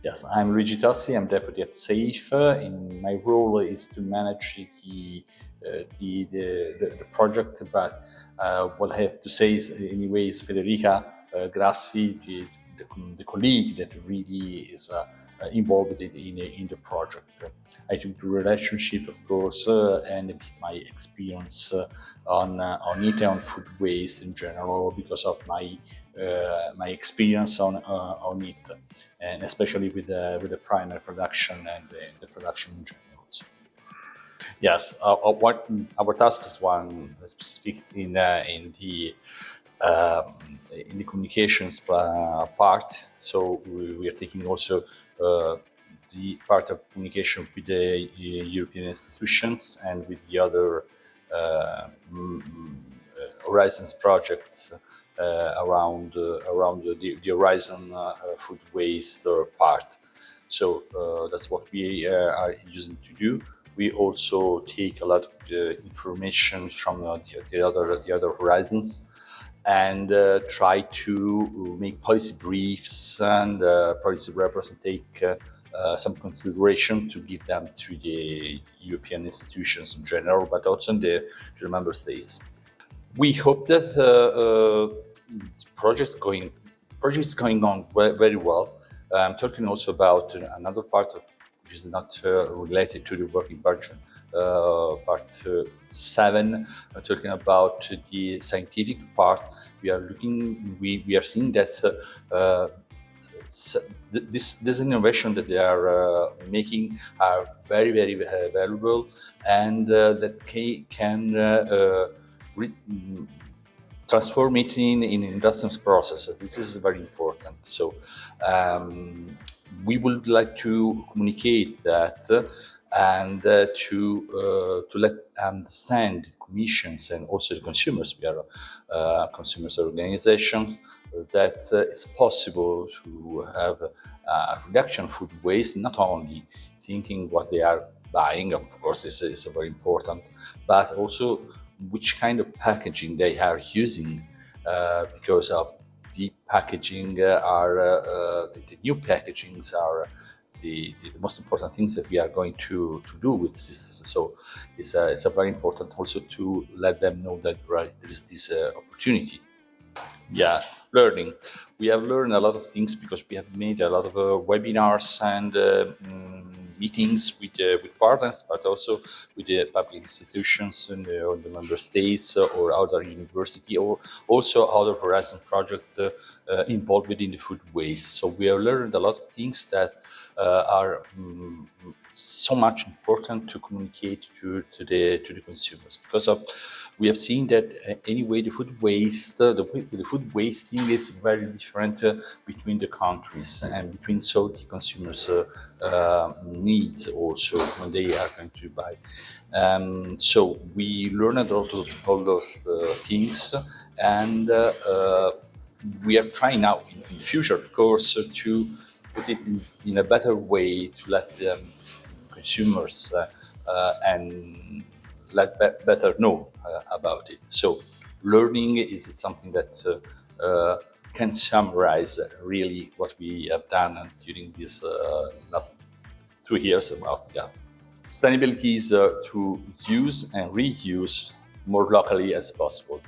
Yes, I'm Luigi Tossi. I'm deputy at SAFE. In my role is to manage the project, but what I have to say is, anyways, Federica Grassi, the colleague that really is involved in the project. I took the relationship, of course, and my experience on it and on food waste in general because of my experience on it, and especially with the primary production and the production in general. So, yes, what our task is one specific in the communications part. So we are taking also the part of communication with the European institutions and with the other Horizons projects around the Horizon food waste part. So that's what we are using to do. We also take a lot of information from the other horizons and try to make policy briefs and policy reports and take some consideration to give them to the European institutions in general, but also in to the member states. We hope that projects going on very well. I'm talking also about another part which is not related to the working budget. Part 7, I'm talking about the scientific part. We are seeing that this innovation that they are making are very valuable, and that can transform it in industrial processes. This is very important. So we would like to communicate that and to let understand commissions and also the consumers. We are consumers organizations, that it's possible to have a reduction of food waste, not only thinking what they are buying, of course, is very important, but also which kind of packaging they are using, because of the packaging the new packagings are the most important things that we are going to do with this. So it's a very important also to let them know that there is this opportunity. Yeah, learning. We have learned a lot of things because we have made a lot of webinars and meetings with partners, but also with the public institutions and the member states or other university, or also other Horizon project involved within the food waste. So we have learned a lot of things that are so much important to communicate to the consumers, because of we have seen that anyway the food waste the food wasting is very different between the countries and between so the consumers needs also when they are going to buy. So we learned all those things, and we are trying now in the future, of course, to put it in a better way to let them consumers and let better know about it. So learning is something that can summarize really what we have done during these last 2 years about that. Sustainability is to use and reuse more locally as possible.